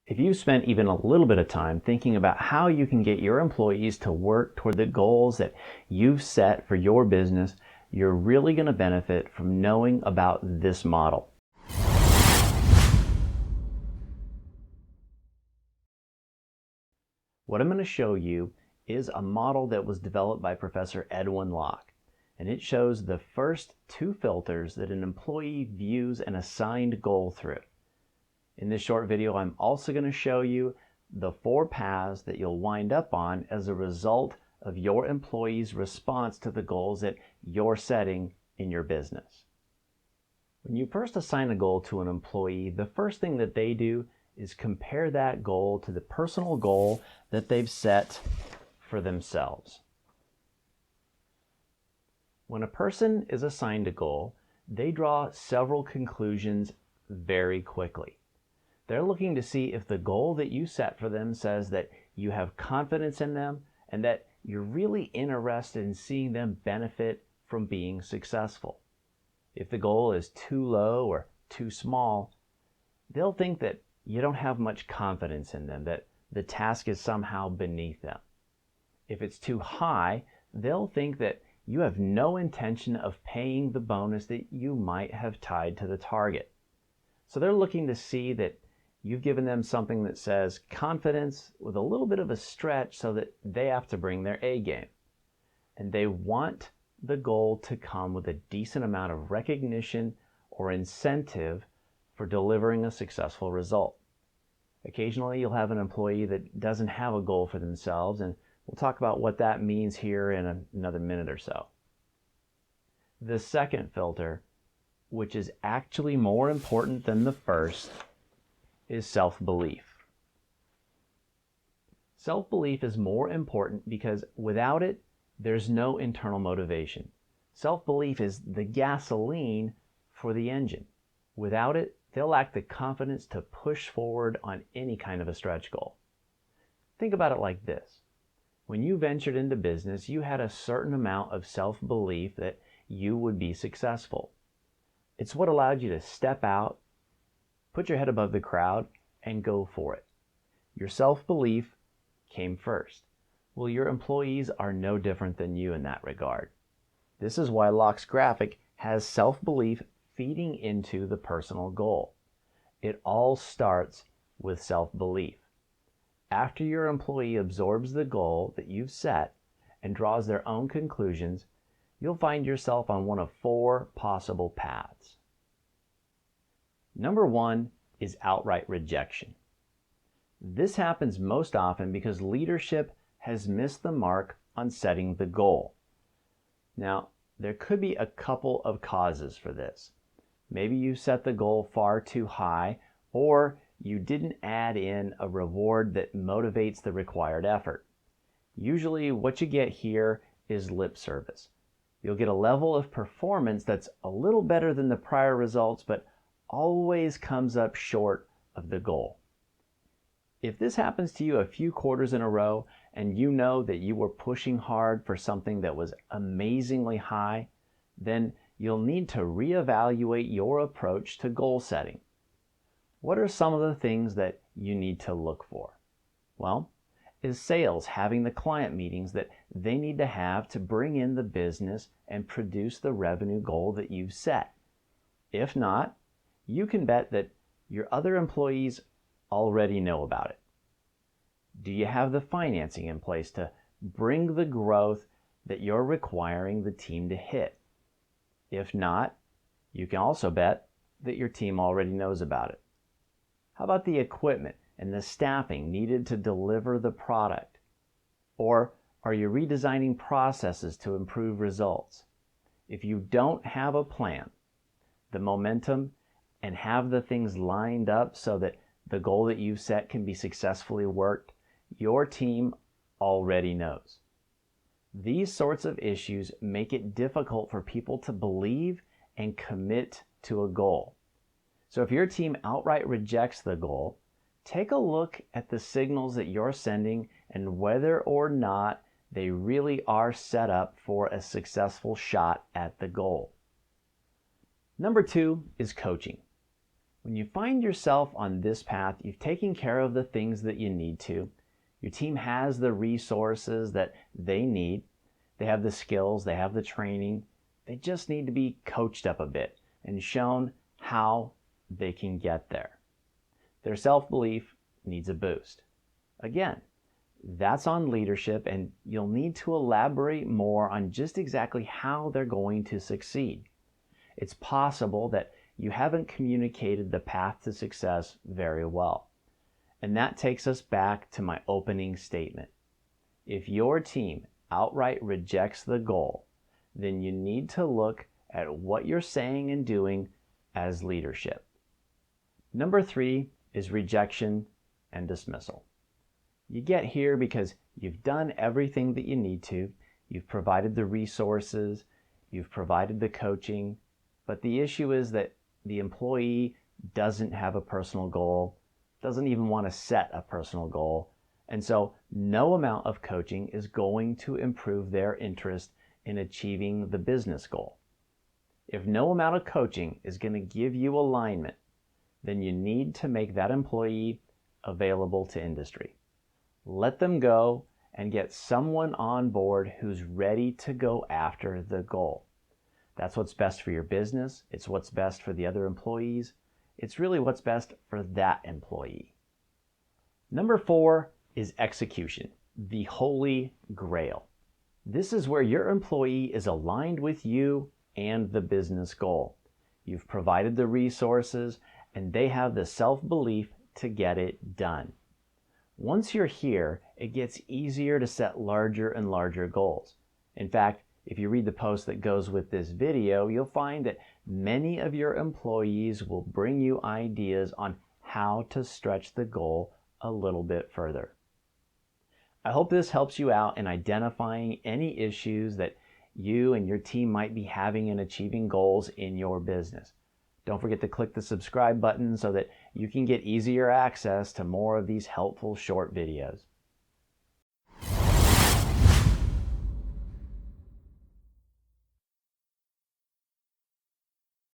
If you spent even a little bit of time thinking about how you can get your employees to work toward the goals that you've set for your business, you're really going to benefit from knowing about this model. What I'm going to show you is a model that was developed by Professor Edwin Locke, and it shows the first two filters that an employee views an assigned goal through. In this short video, I'm also going to show you the 4 paths that you'll wind up on as a result of your employees' response to the goals that you're setting in your business. When you first assign a goal to an employee, the first thing that they do is compare that goal to the personal goal that they've set for themselves. When a person is assigned a goal, they draw several conclusions very quickly. They're looking to see if the goal that you set for them says that you have confidence in them and that you're really interested in seeing them benefit from being successful. If the goal is too low or too small, they'll think that you don't have much confidence in them, that the task is somehow beneath them. If it's too high, they'll think that you have no intention of paying the bonus that you might have tied to the target. So they're looking to see that you've given them something that says confidence with a little bit of a stretch so that they have to bring their A game. And they want the goal to come with a decent amount of recognition or incentive for delivering a successful result. Occasionally, you'll have an employee that doesn't have a goal for themselves, and we'll talk about what that means here in another minute or so. The second filter, which is actually more important than the first, is self-belief. Self-belief is more important because without it, there's no internal motivation. Self-belief is the gasoline for the engine. Without it, they'll lack the confidence to push forward on any kind of a stretch goal. Think about it like this. When you ventured into business, you had a certain amount of self-belief that you would be successful. It's what allowed you to step out, put your head above the crowd, and go for it. Your self-belief came first. Well, your employees are no different than you in that regard. This is why Locke's graphic has self-belief feeding into the personal goal. It all starts with self-belief. After your employee absorbs the goal that you've set and draws their own conclusions, you'll find yourself on one of 4 possible paths. Number 1 is outright rejection. This happens most often because leadership has missed the mark on setting the goal. Now, there could be a couple of causes for this. Maybe you set the goal far too high, or you didn't add in a reward that motivates the required effort. Usually what you get here is lip service. You'll get a level of performance that's a little better than the prior results, but always comes up short of the goal. If this happens to you a few quarters in a row and you know that you were pushing hard for something that was amazingly high, then you'll need to reevaluate your approach to goal setting. What are some of the things that you need to look for? Well, is sales having the client meetings that they need to have to bring in the business and produce the revenue goal that you've set? If not, you can bet that your other employees already know about it. Do you have the financing in place to bring the growth that you're requiring the team to hit? If not, you can also bet that your team already knows about it. How about the equipment and the staffing needed to deliver the product? Or are you redesigning processes to improve results? If you don't have a plan, the momentum, and have the things lined up so that the goal that you've set can be successfully worked, your team already knows. These sorts of issues make it difficult for people to believe and commit to a goal. So if your team outright rejects the goal, take a look at the signals that you're sending and whether or not they really are set up for a successful shot at the goal. Number 2 is coaching. When you find yourself on this path, you've taken care of the things that you need to. Your team has the resources that they need. They have the skills, they have the training. They just need to be coached up a bit and shown how they can get there. Their self-belief needs a boost. Again, that's on leadership, and you'll need to elaborate more on just exactly how they're going to succeed. It's possible that you haven't communicated the path to success very well. And that takes us back to my opening statement. If your team outright rejects the goal, then you need to look at what you're saying and doing as leadership. Number 3 is rejection and dismissal. You get here because you've done everything that you need to. You've provided the resources, you've provided the coaching, but the issue is that the employee doesn't have a personal goal, doesn't even want to set a personal goal, and so no amount of coaching is going to improve their interest in achieving the business goal. If no amount of coaching is going to give you alignment, then you need to make that employee available to industry. Let them go and get someone on board who's ready to go after the goal. That's what's best for your business. It's what's best for the other employees. It's really what's best for that employee. Number 4 is execution, the holy grail. This is where your employee is aligned with you and the business goal. You've provided the resources and they have the self-belief to get it done. Once you're here, it gets easier to set larger and larger goals. In fact, if you read the post that goes with this video, you'll find that many of your employees will bring you ideas on how to stretch the goal a little bit further. I hope this helps you out in identifying any issues that you and your team might be having in achieving goals in your business. Don't forget to click the subscribe button so that you can get easier access to more of these helpful short videos.